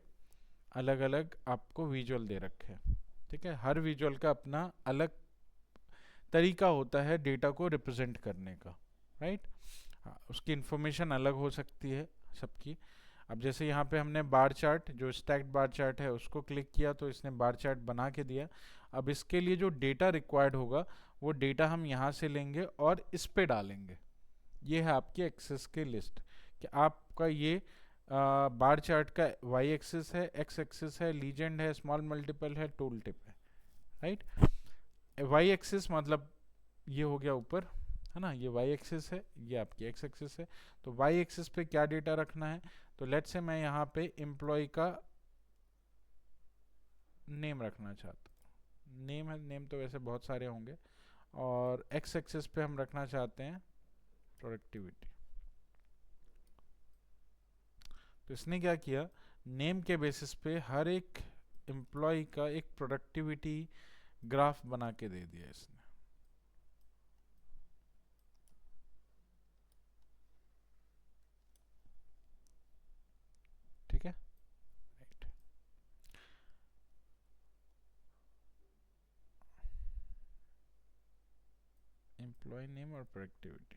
अलग अलग आपको विजुअल दे रखे हैं। ठीक है, हर विजुअल का अपना अलग तरीका होता है डेटा को रिप्रेजेंट करने का, राइट। हाँ, उसकी इंफॉर्मेशन अलग हो सकती है सबकी। अब जैसे यहाँ पे हमने बार चार्ट, जो स्टैक्ड बार चार्ट है, उसको क्लिक किया तो इसने बार चार्ट बना के दिया। अब इसके लिए जो डेटा रिक्वायर्ड होगा वो डेटा हम यहाँ से लेंगे और इस पे डालेंगे। ये है आपकी एक्सेस की लिस्ट कि आपका ये बार चार्ट का वाई एक्सिस है, एक्स एक्सिस है, लीजेंड है, स्मॉल मल्टीपल है, टूल टिप है, राइट। वाई एक्सिस मतलब ये हो गया ऊपर, है ना, ये वाई एक्सिस है, ये आपकी एक्स एक्सिस है। तो वाई एक्सिस पे क्या डेटा रखना है, तो लेट्स से मैं यहाँ पे एम्प्लॉय का नेम रखना चाहता हूँ। नेम है, नेम तो वैसे बहुत सारे होंगे। और एक्स एक्सिस पे हम रखना चाहते हैं प्रोडक्टिविटी। तो इसने क्या किया, नेम के बेसिस पे हर एक एम्प्लॉय का एक प्रोडक्टिविटी ग्राफ बना के दे दिया इसने। ठीक है, राइट। एम्प्लॉय नेम और प्रोडक्टिविटी,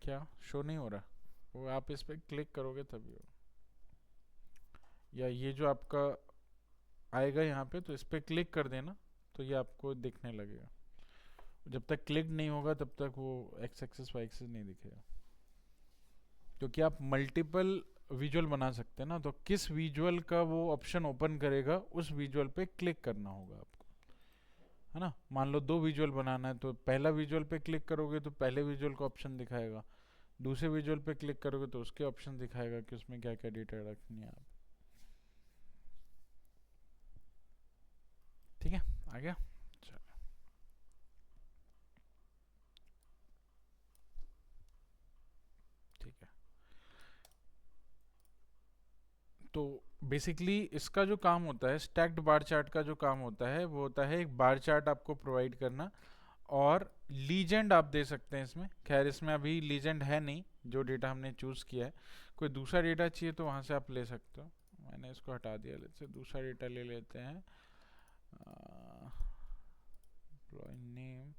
क्या शो नहीं हो रहा? वो आप इस पर क्लिक करोगे तभी हो, या ये जो आपका आएगा यहाँ पे, तो इस पर क्लिक कर देना तो ये आपको दिखने लगेगा। जब तक क्लिक नहीं होगा तब तक वो एक्स एक्सिस वाई एक्सिस नहीं दिखेगा, क्योंकि आप मल्टीपल विजुअल बना सकते हैं ना। तो किस विजुअल का वो ऑप्शन ओपन करेगा उस विजुअल पे क्लिक करना होगा आपको, है ना। मान लो 2 विजुअल बनाना है, तो पहला विजुअल पे क्लिक करोगे तो पहले विजुअल का ऑप्शन दिखाएगा, दूसरे विजुअल पे क्लिक करोगे तो उसके ऑप्शन दिखाएगा कि उसमें क्या क्या डेटा रखनी है आप। ठीक है, आ गया। चलो, ठीक है। तो बेसिकली इसका जो काम होता है, स्टैक्ड बार चार्ट का जो काम होता है वो होता है एक बार चार्ट आपको प्रोवाइड करना, और लीजेंड आप दे सकते हैं इसमें। खैर इसमें अभी लीजेंड है नहीं, जो डेटा हमने चूज़ किया है। कोई दूसरा डेटा चाहिए तो वहाँ से आप ले सकते हो। मैंने इसको हटा दिया, लेते दूसरा डेटा ले लेते हैं। एम्प्लॉय नेम,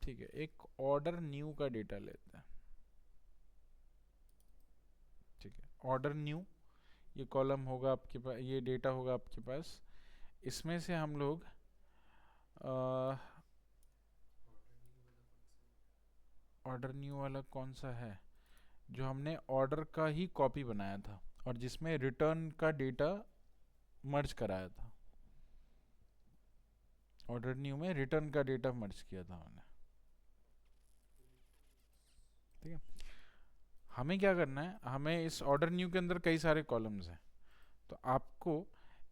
ठीक है, एक ऑर्डर न्यू का डेटा लेते हैं। ठीक है, ऑर्डर न्यू, ये कॉलम होगा आपके पास, ये डेटा होगा आपके पास। इसमें से हम लोग ऑर्डर न्यू वाला कौन सा है, जो हमने ऑर्डर का ही कॉपी बनाया था और जिसमें रिटर्न का डेटा मर्ज कराया था। ऑर्डर न्यू में रिटर्न का डेटा मर्ज किया था हमने। ठीक है, हमें क्या करना है, हमें इस ऑर्डर न्यू के अंदर कई सारे कॉलम्स हैं, तो आपको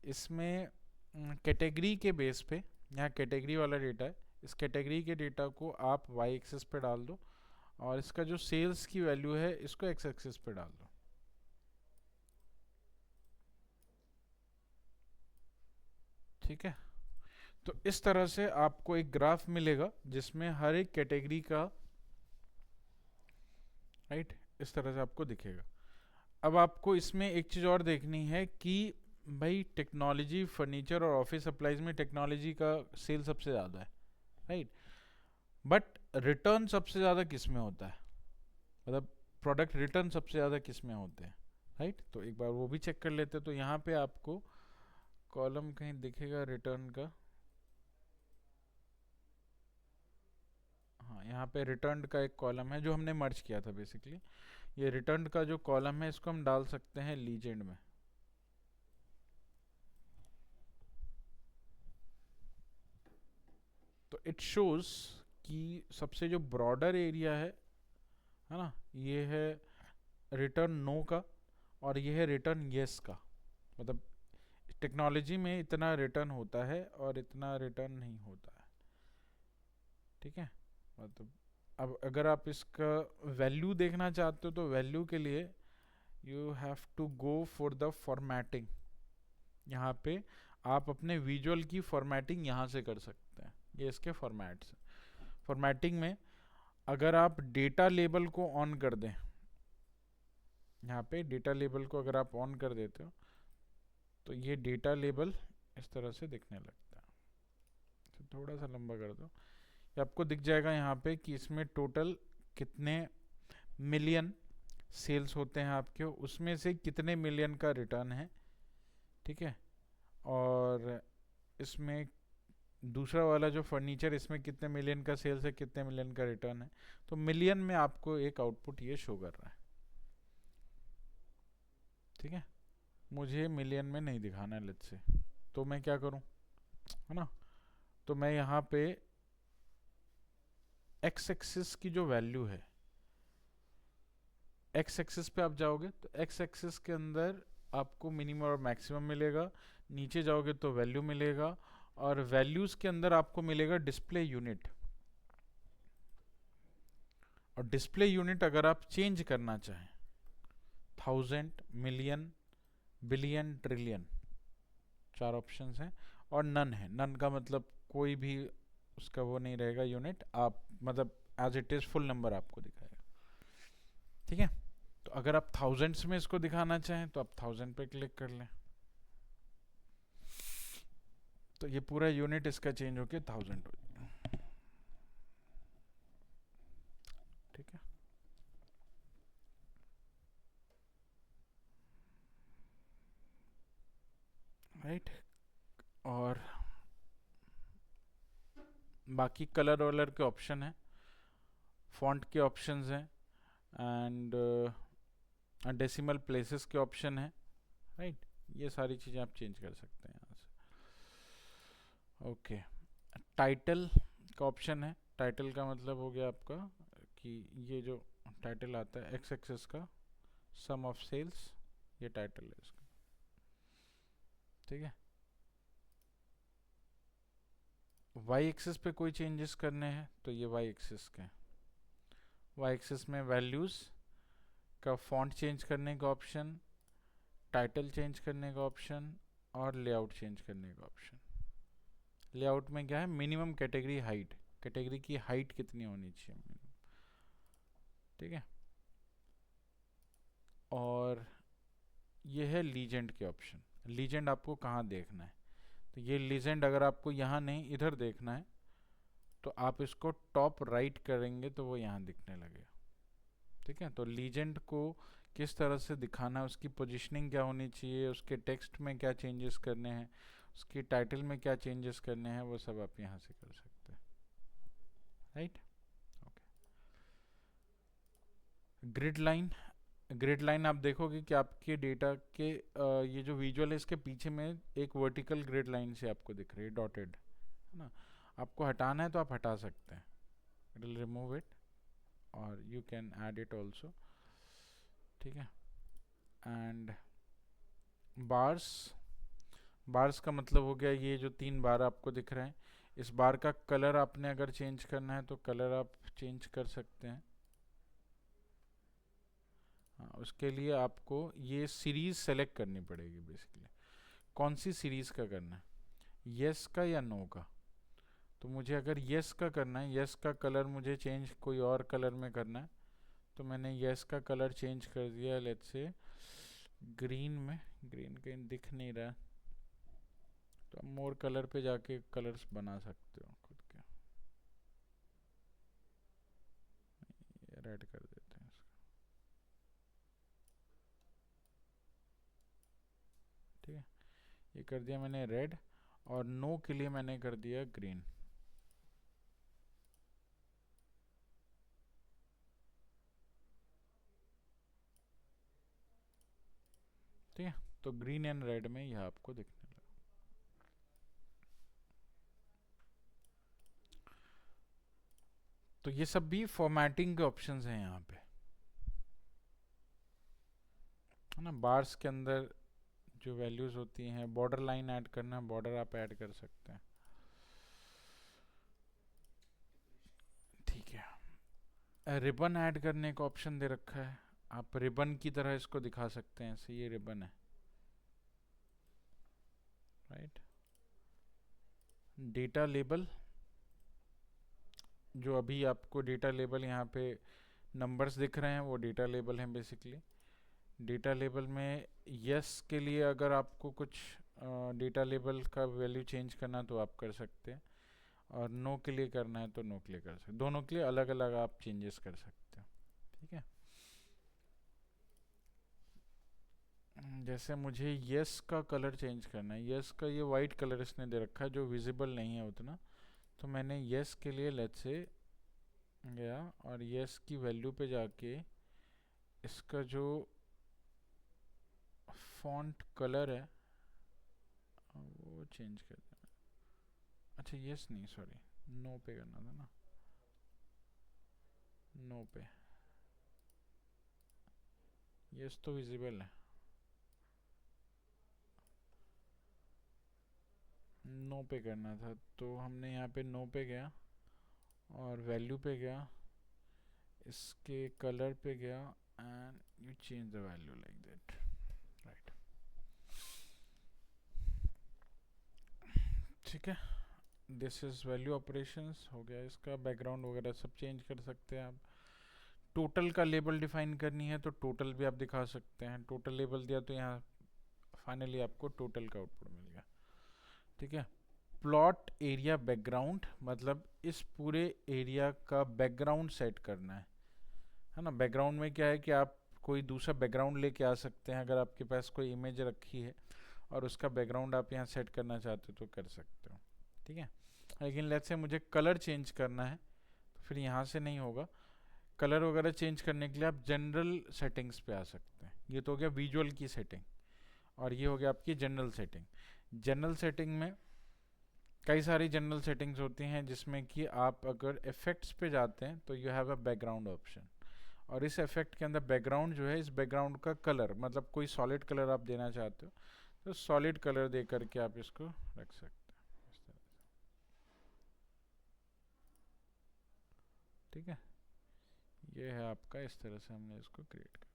इसमें कैटेगरी के बेस पे, यहाँ कैटेगरी वाला डेटा है, इस कैटेगरी के डेटा को आप वाई एक्सिस पे डाल दो, और इसका जो सेल्स की वैल्यू है इसको एक्स एक्सिस पे डाल दो। ठीक है, तो इस तरह से आपको एक ग्राफ मिलेगा जिसमें हर एक कैटेगरी का, राइट, इस तरह से आपको दिखेगा। अब आपको इसमें एक चीज़ और देखनी है कि भाई टेक्नोलॉजी, फर्नीचर और ऑफिस सप्लाईज में टेक्नोलॉजी का सेल सबसे ज़्यादा है, राइट। बट रिटर्न सबसे ज़्यादा किस में होता है, मतलब प्रोडक्ट रिटर्न सबसे ज़्यादा किस में होते हैं, राइट। तो एक बार वो भी चेक कर लेते हैं। तो यहाँ पे आपको कॉलम कहीं दिखेगा रिटर्न का, हाँ, यहाँ पे रिटर्न का एक कॉलम है जो हमने मर्ज किया था बेसिकली। ये रिटर्न का जो कॉलम है इसको हम डाल सकते हैं लीजेंड में। तो इट शोज कि सबसे जो ब्रॉडर एरिया है ना, ये है रिटर्न नो का और ये है रिटर्न येस का। मतलब टेक्नोलॉजी में इतना रिटर्न होता है और इतना रिटर्न नहीं होता है, ठीक है। मतलब अब अगर आप इसका वैल्यू देखना चाहते हो तो वैल्यू के लिए you have to go for the formatting. यहाँ पे आप अपने विजुअल की फॉर्मेटिंग यहाँ से कर सकते हैं, ये इसके फॉर्मेट्स हैं। फॉर्मेटिंग में अगर आप डेटा लेबल को ऑन कर दें, यहाँ पे डेटा लेबल को अगर आप ऑन कर देते हो तो ये डेटा लेबल इस तरह से दिखने लगता है। तो थोड़ा सा लंबा कर दो, ये आपको दिख जाएगा यहाँ पे कि इसमें टोटल कितने मिलियन सेल्स होते हैं आपके, उसमें से कितने मिलियन का रिटर्न है, ठीक है। और इसमें दूसरा वाला जो फर्नीचर, इसमें कितने मिलियन का सेल्स है, कितने मिलियन का रिटर्न है। तो मिलियन में आपको एक आउटपुट ये शो कर रहा है, ठीक है। मुझे मिलियन में नहीं दिखाना है लेट्स से, तो मैं क्या करूं, है ना। तो मैं यहाँ पे एक्स एक्सिस की जो वैल्यू है, एक्स एक्सिस पे आप जाओगे तो एक्स एक्सिस के अंदर आपको मिनिमम और मैक्सिमम मिलेगा, नीचे जाओगे तो वैल्यू मिलेगा, और वैल्यूज के अंदर आपको मिलेगा डिस्प्ले यूनिट। और डिस्प्ले यूनिट अगर आप चेंज करना चाहें, 1000, मिलियन, बिलियन, ट्रिलियन, 4 ऑप्शंस हैं। और नन है, नन का मतलब कोई भी उसका वो नहीं रहेगा यूनिट, आप मतलब as it is full number आपको दिखाएगा, ठीक है। तो अगर आप थाउजेंड्स में इसको दिखाना चाहें तो आप 1000 पे क्लिक कर लें, तो ये पूरा यूनिट इसका चेंज होके 1000 हो जाएगा, ठीक है। राइट। और बाकी कलर वलर के ऑप्शन है, फॉन्ट के ऑप्शंस हैं, एंड डेसिमल प्लेसेस के ऑप्शन है, राइट। ये सारी चीज़ें आप चेंज कर सकते हैं यहाँ से। ओके, टाइटल का ऑप्शन है। टाइटल का मतलब हो गया आपका कि ये जो टाइटल आता है एक्स एक्सिस का, सम ऑफ सेल्स, ये टाइटल है इसका, ठीक है। वाई एक्सिस पे कोई चेंजेस करने हैं तो ये वाई एक्सिस के, वाई एक्सिस में वैल्यूज़ का फॉन्ट चेंज करने का ऑप्शन, टाइटल चेंज करने का ऑप्शन, और लेआउट चेंज करने का ऑप्शन। लेआउट में क्या है, मिनिमम कैटेगरी हाइट, कैटेगरी की हाइट कितनी होनी चाहिए मिनिमम, ठीक है। और ये है लीजेंड के ऑप्शन। लीजेंड आपको कहाँ देखना है, तो ये लीजेंड अगर आपको यहाँ नहीं इधर देखना है तो आप इसको टॉप राइट करेंगे तो वो यहाँ दिखने लगेगा, ठीक है। तो लीजेंड को किस तरह से दिखाना है, उसकी पोजीशनिंग क्या होनी चाहिए, उसके टेक्स्ट में क्या चेंजेस करने हैं, उसकी टाइटल में क्या चेंजेस करने हैं, वो सब आप यहाँ से कर सकते हैं, right. Okay, grid line. Grid line आप देखोगे कि आपके डेटा के ये जो विजुअल है इसके पीछे में एक वर्टिकल ग्रिड लाइन से आपको दिख रही है डॉटेड, है ना। आपको हटाना है तो आप हटा सकते हैं, इट विल रिमूव इट, और you can add it also, ठीक है। एंड बार्स, बार्स का मतलब हो गया ये जो 3 बार आपको दिख रहे हैं, इस बार का कलर आपने अगर चेंज करना है तो कलर आप चेंज कर सकते हैं। हाँ, उसके लिए आपको ये सीरीज सेलेक्ट करनी पड़ेगी बेसिकली, कौन सी सीरीज का करना है, यस का या नो का। तो मुझे अगर यस का करना है, यस का कलर मुझे चेंज कोई और कलर में करना है, तो मैंने यस का कलर चेंज कर दिया, लेट्स से ग्रीन में, ग्रीन कहीं दिख नहीं रहा, तो आप मोर कलर पे जाके कलर्स बना सकते हो खुद के, रेड कर देते हैं इसका, ठीक है। ये कर दिया मैंने रेड, और नो के लिए मैंने कर दिया ग्रीन, ठीक है। तो ग्रीन एंड रेड में यह आपको दिखने लगा। तो ये सब भी फॉर्मेटिंग के ऑप्शंस हैं यहाँ पे। है ना। बार्स के अंदर जो वैल्यूज होती हैं, बॉर्डर लाइन ऐड करना, बॉर्डर आप ऐड कर सकते हैं, ठीक है। रिबन ऐड करने का ऑप्शन दे रखा है, आप रिबन की तरह इसको दिखा सकते हैं, ऐसे ये रिबन है, राइट। डेटा लेबल, जो अभी आपको डेटा लेबल यहाँ पे नंबर्स दिख रहे हैं वो डेटा लेबल हैं बेसिकली। डेटा लेबल में यस के लिए अगर आपको कुछ डेटा लेबल का वैल्यू चेंज करना तो आप कर सकते हैं, और नो के लिए करना है तो नो के लिए कर सकते हैं। दोनों के लिए अलग अलग आप चेंजेस कर सकते हो, ठीक है। जैसे मुझे यस का कलर चेंज करना है, यस का ये वाइट कलर इसने दे रखा है जो विजिबल नहीं है उतना, तो मैंने यस के लिए लेट्स से गया और यस की वैल्यू पे जाके इसका जो फॉन्ट कलर है वो चेंज कर देना। अच्छा यस नहीं, सॉरी, नो पे करना था ना, नो पे, यस तो विजिबल है, नो पे करना था। तो हमने यहाँ पे नो पे गया और वैल्यू पे गया, इसके कलर पे गया and you change the value like that, right, ठीक है। दिस इज वैल्यू ऑपरेशंस हो गया। इसका बैकग्राउंड वगैरह सब चेंज कर सकते हैं आप। टोटल का लेबल डिफाइन करनी है तो टोटल भी आप दिखा सकते हैं, टोटल लेबल दिया तो यहाँ फाइनली आपको टोटल का आउटपुट मिल गया, ठीक है। प्लॉट एरिया बैकग्राउंड मतलब इस पूरे एरिया का बैकग्राउंड सेट करना है ना। बैकग्राउंड में क्या है कि आप कोई दूसरा बैकग्राउंड लेके आ सकते हैं, अगर आपके पास कोई इमेज रखी है और उसका बैकग्राउंड आप यहाँ सेट करना चाहते हो तो कर सकते हो, ठीक है। लेकिन लेट्स से मुझे कलर चेंज करना है तो फिर यहाँ से नहीं होगा। कलर वगैरह चेंज करने के लिए आप जनरल सेटिंग्स पे आ सकते हैं। ये तो हो गया विजुअल की सेटिंग और ये हो गया आपकी जनरल सेटिंग। जनरल सेटिंग में कई सारी जनरल सेटिंग्स होती हैं जिसमें कि आप अगर इफेक्ट्स पे जाते हैं तो you have a background option, और इस इफेक्ट के अंदर बैकग्राउंड जो है, इस बैकग्राउंड का कलर मतलब कोई सॉलिड कलर आप देना चाहते हो तो सॉलिड कलर दे करके आप इसको रख सकते हैं इस तरह से, ठीक है। ये है आपका, इस तरह से हमने इसको क्रिएट कर,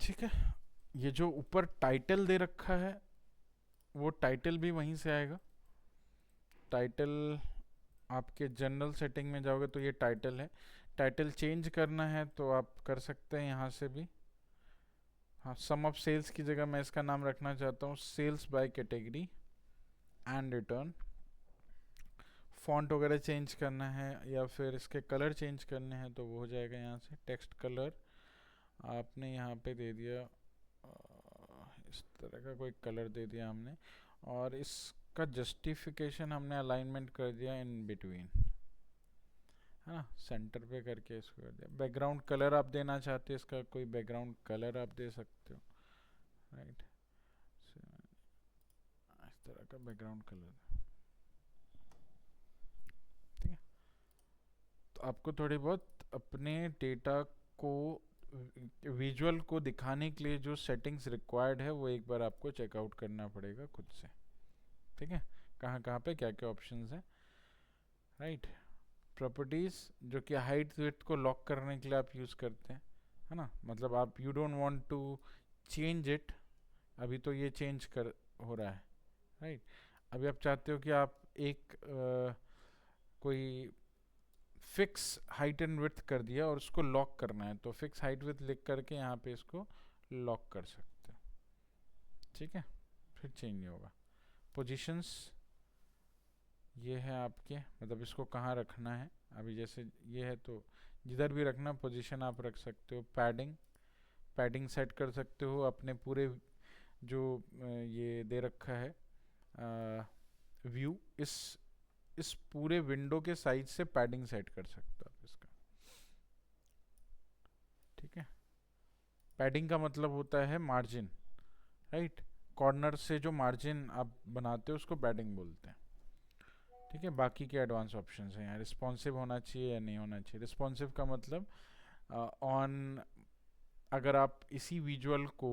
ठीक है। ये जो ऊपर टाइटल दे रखा है वो टाइटल भी वहीं से आएगा। टाइटल आपके जनरल सेटिंग में जाओगे तो ये टाइटल है। टाइटल चेंज करना है तो आप कर सकते हैं यहाँ से भी। हाँ, सम ऑफ सेल्स की जगह मैं इसका नाम रखना चाहता हूँ sales by category and return. Font वगैरह चेंज करना है या फिर इसके कलर चेंज करने हैं तो वो हो जाएगा यहाँ से। टेक्स्ट कलर आपने यहाँ पे दे दिया, इस तरह का कोई कलर दे दिया हमने, और इसका जस्टिफिकेशन हमने अलाइनमेंट कर दिया इन बिटवीन, है ना, सेंटर पे करके इसको कर दिया। बैकग्राउंड कलर आप देना चाहते हो, इसका कोई बैकग्राउंड कलर आप दे सकते हो, राइट। इस तरह का बैकग्राउंड कलर, ठीक है। तो आपको थोड़ी बहुत अपने डेटा को विजुअल को दिखाने के लिए जो सेटिंग्स रिक्वायर्ड है वो एक बार आपको चेकआउट करना पड़ेगा खुद से, ठीक है। कहाँ कहाँ पे क्या क्या ऑप्शंस हैं, राइट। प्रॉपर्टीज़ जो कि हाइट विड्थ को लॉक करने के लिए आप यूज़ करते हैं, है ना। मतलब आप you don't want to change it, अभी तो ये चेंज कर हो रहा है, राइट। अभी आप चाहते हो कि आप एक कोई फिक्स हाइट एंड विड्थ कर दिया और उसको लॉक करना है तो फिक्स हाइट विड्थ लिख करके यहाँ पे इसको लॉक कर सकते हैं, ठीक है। फिर चेंज नहीं होगा। पोजीशंस ये है आपके, मतलब इसको कहाँ रखना है। अभी जैसे ये है तो जिधर भी रखना पोजीशन आप रख सकते हो। पैडिंग, पैडिंग सेट कर सकते हो अपने पूरे जो ये दे रखा है व्यू, इस पूरे विंडो के साइज से पैडिंग सेट कर सकते हो आप इसका, ठीक है। पैडिंग का मतलब होता है मार्जिन, राइट। कॉर्नर से जो मार्जिन आप बनाते हो उसको पैडिंग बोलते हैं, ठीक है, बाकी के एडवांस ऑप्शंस हैं यहाँ। रिस्पॉन्सिव होना चाहिए या नहीं होना चाहिए। रिस्पॉन्सिव का मतलब ऑन अगर आप इसी विजुअल को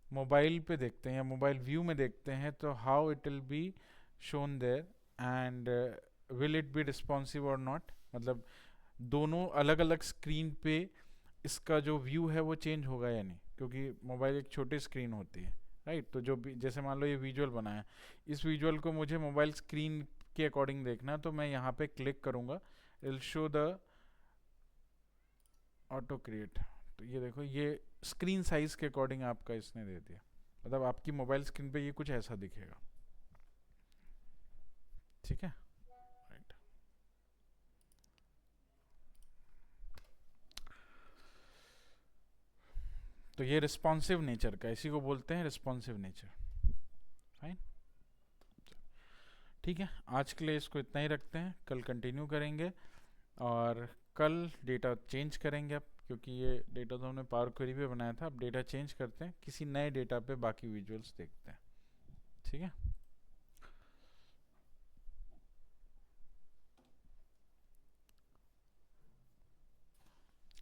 मोबाइल पे देखते हैं या मोबाइल व्यू में देखते हैं तो how it will be shown there and will it be responsive और नॉट, मतलब दोनों अलग अलग स्क्रीन पे इसका जो व्यू है वो चेंज होगा या नहीं, क्योंकि मोबाइल एक छोटी स्क्रीन होती है, राइट। तो जो भी जैसे मान लो ये विजुअल बना है, इस विजुअल को मुझे मोबाइल स्क्रीन के अकॉर्डिंग देखना है, तो मैं यहाँ पे क्लिक करूँगा, it show the auto create. तो ये देखो, ये स्क्रीन साइज के अकॉर्डिंग आपका इसने दे दिया, मतलब आपकी मोबाइल स्क्रीन पे ये कुछ ऐसा दिखेगा, ठीक है, राइट। तो ये रिस्पॉन्सिव नेचर का, इसी को बोलते हैं रिस्पॉन्सिव नेचर, फाइन। ठीक है, आज के लिए इसको इतना ही रखते हैं, कल कंटिन्यू करेंगे। और कल डेटा चेंज करेंगे अब, क्योंकि ये डेटा तो हमने पावर क्वेरी पे बनाया था, अब डेटा चेंज करते हैं, किसी नए डेटा पे बाकी विजुअल्स देखते हैं, ठीक है।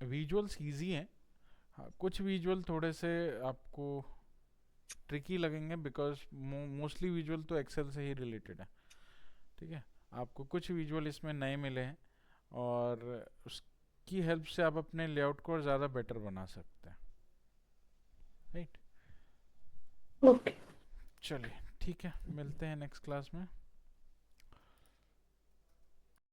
विजुअल्स इजी हैं, हाँ कुछ विजुअल थोड़े से आपको ट्रिकी लगेंगे, बिकॉज मोस्टली विजुअल तो एक्सेल से ही रिलेटेड है, ठीक है। आपको कुछ विजुअल इसमें नए मिले हैं और उसकी हेल्प से आप अपने लेआउट को और ज़्यादा बेटर बना सकते हैं, राइट। ओके। चलिए ठीक है, मिलते हैं नेक्स्ट क्लास में।